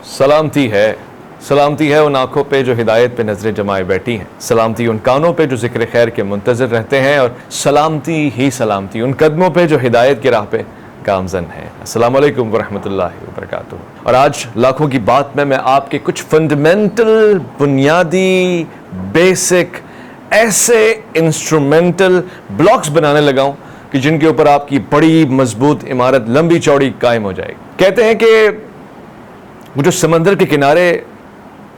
सलामती है उन आंखों पे जो हिदायत पे नजरें जमाए बैठी हैं, सलामती उन कानों पे जो जिक्र खैर के मुंतज़िर रहते हैं, और सलामती उन कदमों पे जो हिदायत की राह पे गामज़न है। अस्सलाम वालेकुम वरहमतुल्लाहि वबरकातुहू। और आज लाखों की बात में मैं आपके कुछ फंडामेंटल, बुनियादी, बेसिक ऐसे इंस्ट्रूमेंटल ब्लॉक्स बनाने लगा हूं कि जिनके ऊपर आपकी बड़ी मजबूत इमारत लंबी चौड़ी कायम हो जाएगी। कहते हैं कि वो जो समंदर के किनारे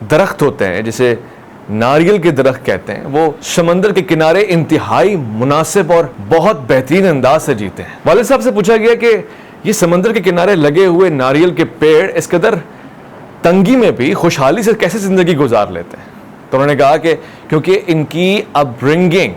दरख्त होते हैं, जिसे नारियल के दरख्त कहते हैं, वो समंदर के किनारे इंतहाई मुनासिब और बहुत बेहतरीन अंदाज से जीते हैं। वालिद साहब से पूछा गया कि ये समंदर के किनारे लगे हुए नारियल के पेड़ इस कदर तंगी में भी खुशहाली से कैसे जिंदगी गुजार लेते हैं? तो उन्होंने कहा कि क्योंकि इनकी अपब्रिंगिंग,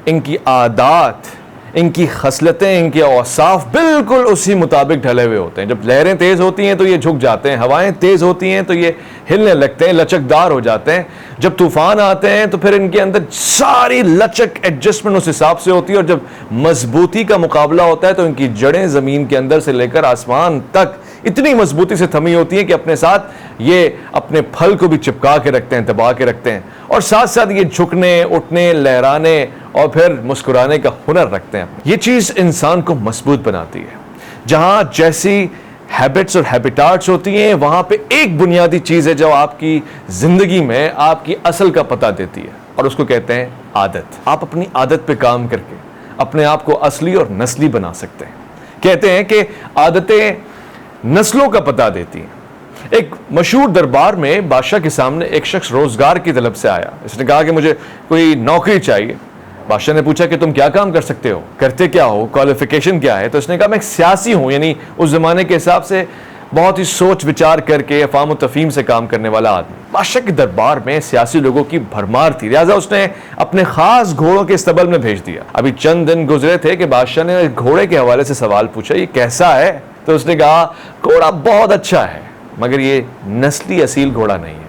इनकी आदत, इनकी खसलतें, इनके औसाफ बिल्कुल उसी मुताबिक ढले हुए होते हैं। जब लहरें तेज़ होती हैं तो ये झुक जाते हैं, हवाएं तेज़ होती हैं तो ये हिलने लगते हैं, लचकदार हो जाते हैं। जब तूफ़ान आते हैं तो फिर इनके अंदर सारी लचक, एडजस्टमेंट उस हिसाब से होती है, और जब मजबूती का मुकाबला होता है तो इनकी जड़ें ज़मीन के अंदर से लेकर आसमान तक इतनी मजबूती से थमी होती हैं कि अपने साथ ये अपने फल को भी चिपका के रखते हैं, दबा के रखते हैं, और साथ साथ ये झुकने, उठने, लहराने और फिर मुस्कुराने का हुनर रखते हैं। ये चीज़ इंसान को मजबूत बनाती है। जहां जैसी हैबिट्स और हैबिटाट्स होती हैं, वहां पे एक बुनियादी चीज़ है जो आपकी ज़िंदगी में आपकी असल का पता देती है, और उसको कहते हैं आदत। आप अपनी आदत पे काम करके अपने आप को असली और नस्ली बना सकते हैं। कहते हैं कि आदतें नस्लों का पता देती हैं। एक मशहूर दरबार में बादशाह के सामने एक शख्स रोजगार की तलब से आया। इसने कहा कि मुझे कोई नौकरी चाहिए। बादशाह ने पूछा कि तुम क्या काम कर सकते हो, करते क्या हो, क्वालिफिकेशन क्या है? तो इसने कहा मैं एक सियासी हूं, यानी उस जमाने के हिसाब से बहुत ही सोच विचार करके अफाम और तफहीम से काम करने वाला आदमी। बादशाह के दरबार में सियासी लोगों की भरमार थी, लिहाजा उसने अपने खास घोड़ों के इस्तबल में भेज दिया। अभी चंद दिन गुजरे थे कि बादशाह ने घोड़े के हवाले से सवाल पूछा, ये कैसा है? तो उसने कहा घोड़ा बहुत अच्छा है, मगर ये नस्ली असील घोड़ा नहीं है।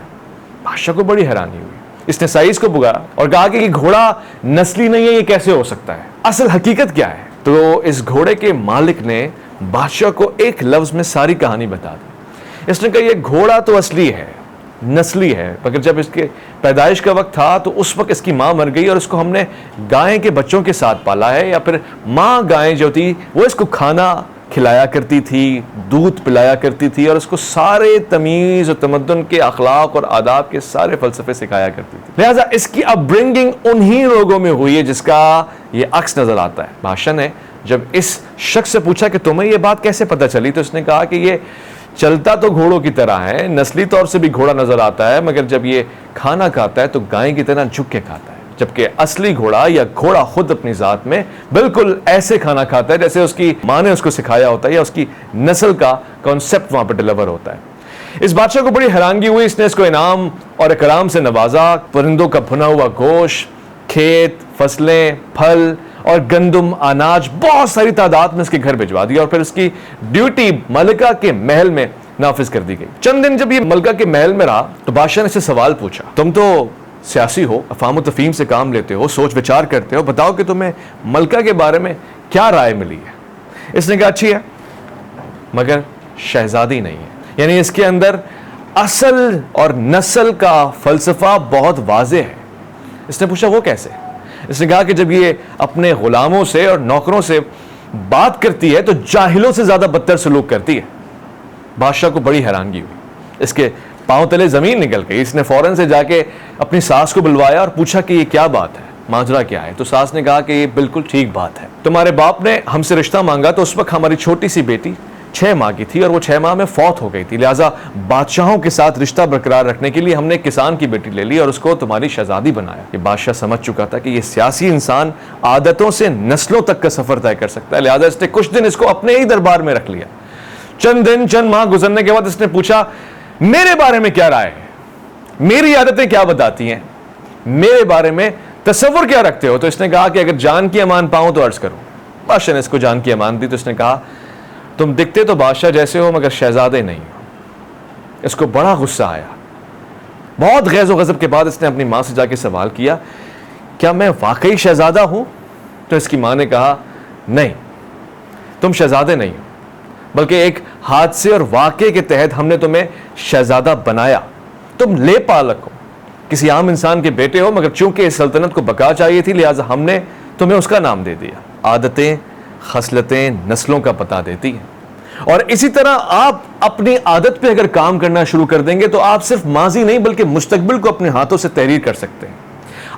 बादशाह को बड़ी हैरानी हुई। इसने साइज को पुकारा और कहा कि ये घोड़ा नस्ली नहीं है, ये कैसे हो सकता है, असल हकीकत क्या है? तो इस घोड़े के मालिक ने बादशाह को एक लफ्ज में सारी कहानी बता दी। इसने कहा ये घोड़ा तो असली है, नस्ली है, मगर जब इसके पैदाइश का वक्त था तो उस वक्त इसकी माँ मर गई और इसको हमने गाय के बच्चों के साथ पाला है, या फिर माँ गाय जो थी वो इसको खाना खिलाया करती थी, दूध पिलाया करती थी, और उसको सारे तमीज़ और तमद्दुन के अखलाक और आदाब के सारे फ़लसफ़े सिखाया करती थी। लिहाजा इसकी अपब्रिंगिंग उन्हीं लोगों में हुई है जिसका ये अक्स नज़र आता है। बादशाह ने जब इस शख्स से पूछा कि तुम्हें ये बात कैसे पता चली, तो इसने कहा कि ये चलता तो घोड़ों की तरह है, नस्ली तौर से भी घोड़ा नज़र आता है, मगर जब ये खाना खाता है तो गाय की तरह झुक के खाता है, जबकि असली घोड़ा या घोड़ा खुद अपनी जात में बिल्कुल ऐसे खाना खाता है जैसे उसकी माँ ने उसको सिखाया होता है, या उसकी नस्ल का कॉन्सेप्ट वहां पर डिलीवर होता है। इस बादशाह को बड़ी हैरानगी हुई। इसने इसको इनाम और इकराम से नवाजा। परिंदों का भुना हुआ गोश्त, खेत, फसलें, फल और गंदुम, अनाज बहुत सारी तादाद में इसके घर भिजवा दिया, और फिर इसकी ड्यूटी मलिका के महल में नाफिज कर दी गई। चंद दिन जब ये मलिका के महल में रहा तो बादशाह ने इससे सवाल पूछा, तुम तो सियासी हो, अफाम तफहीम से काम लेते हो, सोच विचार करते हो, बताओ कि तुम्हें मलिका के बारे में क्या राय मिली है? इसने कहा अच्छी है, मगर शहजादी नहीं है, यानी इसके अंदर असल और नस्ल का फलसफा बहुत वाज़ेह है। इसने पूछा वो कैसे? इसने कहा कि जब ये अपने गुलामों से और नौकरों से बात करती है तो जाहिलों से ज्यादा बदतर सलूक करती है। बादशाह को बड़ी हैरानगी हुई, इसके पांव तले जमीन निकल गई। इसने फौरन से जाके अपनी सास को बुलवाया और पूछा कि ये क्या बात है, माजरा क्या है? तो सास ने कहा कि ये बिल्कुल ठीक बात है, तुम्हारे बाप ने हमसे रिश्ता मांगा तो उस वक्त हमारी छोटी सी बेटी 6 माह की थी और वो 6 माह में फौत हो गई थी, लिहाजा बादशाहों के साथ रिश्ता बरकरार रखने के लिए हमने एक किसान की बेटी ले ली और उसको तुम्हारी शहजादी बनाया। ये बादशाह समझ चुका था कि ये सियासी इंसान आदतों से नस्लों तक का सफर तय कर सकता है, लिहाजा इसने कुछ दिन इसको अपने ही दरबार में रख लिया। चंद माह गुजरने के बाद इसने पूछा मेरे बारे में क्या राय है, मेरी आदतें क्या बताती हैं, मेरे बारे में तसव्वुर क्या रखते हो? तो इसने कहा कि अगर जान की अमान पाऊं तो अर्ज करो। बादशाह ने इसको जान की अमान दी तो इसने कहा तुम दिखते तो बादशाह जैसे हो मगर शहजादे नहीं हो। इसको बड़ा गुस्सा आया। बहुत गैज़ व गज़ब के बाद इसने अपनी माँ से जाके सवाल किया क्या मैं वाकई शहजादा हूं? तो इसकी माँ ने कहा नहीं, तुम शहजादे नहीं हो, बल्कि एक हादसे और वाक़े के तहत हमने तुम्हें शहजादा बनाया। तुम ले पालक हो, किसी आम इंसान के बेटे हो, मगर चूंकि इस सल्तनत को बका चाहिए थी लिहाजा हमने तुम्हें उसका नाम दे दिया। आदतें, खसलतें नस्लों का पता देती हैं, और इसी तरह आप अपनी आदत पे अगर काम करना शुरू कर देंगे तो आप सिर्फ माजी नहीं बल्कि मुस्तकबिल को अपने हाथों से तहरीर कर सकते हैं।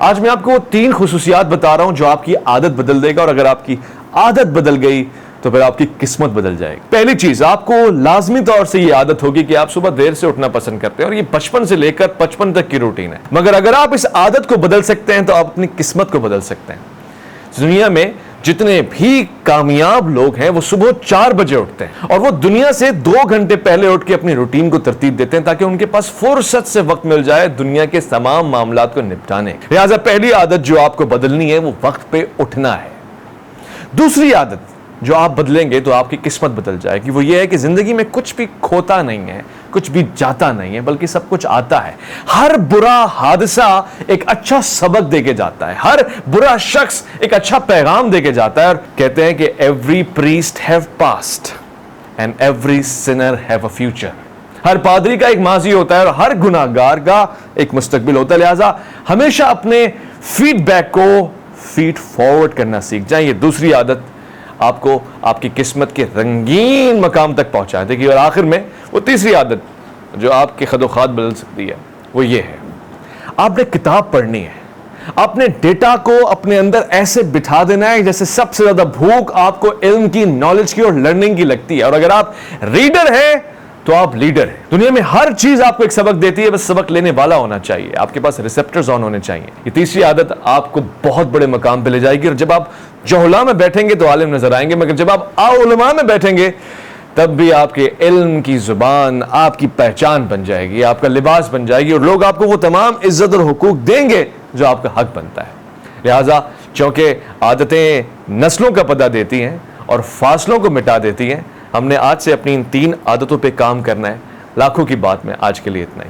आज मैं आपको 3 खुसूसियात बता रहा हूं जो आपकी आदत बदल देगा, और अगर आपकी आदत बदल गई तो फिर आपकी किस्मत बदल जाएगी। पहली चीज, आपको लाजमी तौर से ये आदत होगी कि आप सुबह देर से उठना पसंद करते हैं, और ये बचपन से लेकर 55 तक की रूटीन है। मगर अगर आप इस आदत को बदल सकते हैं तो आप अपनी किस्मत को बदल सकते हैं। दुनिया में जितने भी कामयाब लोग हैं वो सुबह 4 बजे उठते हैं, और वो दुनिया से 2 घंटे पहले उठ के अपनी रूटीन को तरतीब देते हैं ताकि उनके पास फुर्सत से वक्त मिल जाए दुनिया के तमाम मामलात को निपटाने। लिहाजा पहली आदत जो आपको बदलनी है वो वक्त पे उठना है। दूसरी आदत जो आप बदलेंगे तो आपकी किस्मत बदल जाएगी, वो ये है कि जिंदगी में कुछ भी खोता नहीं है, कुछ भी जाता नहीं है, बल्कि सब कुछ आता है। हर बुरा हादसा एक अच्छा सबक देके जाता है, हर बुरा शख्स एक अच्छा पैगाम देके जाता है। और कहते हैं कि every priest have past and every sinner have a future. हर पादरी का एक माजी होता है और हर गुनाहगार का एक मुस्तकबिल होता है। लिहाजा हमेशा अपने फीडबैक को फीड फॉरवर्ड करना सीख जाएं। ये दूसरी आदत आपको आपकी किस्मत के रंगीन मकाम तक पहुंचा देगी। और आखिर में वो तीसरी आदत जो आपके खदोखात बदल सकती है वो ये है, आपने किताब पढ़नी है। आपने डेटा को अपने अंदर ऐसे बिठा देना है जैसे सबसे ज्यादा भूख आपको इल्म की, नॉलेज की और लर्निंग की लगती है। और अगर आप रीडर हैं तो आप लीडर हैं। दुनिया में हर चीज आपको एक सबक देती है, बस सबक लेने वाला होना चाहिए, आपके पास रिसेप्टर्स ऑन होने चाहिए। ये तीसरी आदत आपको बहुत बड़े मकाम पे ले जाएगी। और जब आप जोहला में बैठेंगे तो आलिम नजर आएंगे, मगर जब आप उलमा में बैठेंगे तब भी आपके इल्म की जुबान आपकी पहचान बन जाएगी, आपका लिबास बन जाएगी, और लोग आपको वो तमाम इज्जत और हुकूक देंगे जो आपका हक बनता है। लिहाजा चूंकि आदतें नस्लों का पता देती हैं और फासलों को मिटा देती हैं, हमने आज से अपनी इन 3 आदतों पे काम करना है। लाखों की बात में आज के लिए इतना ही।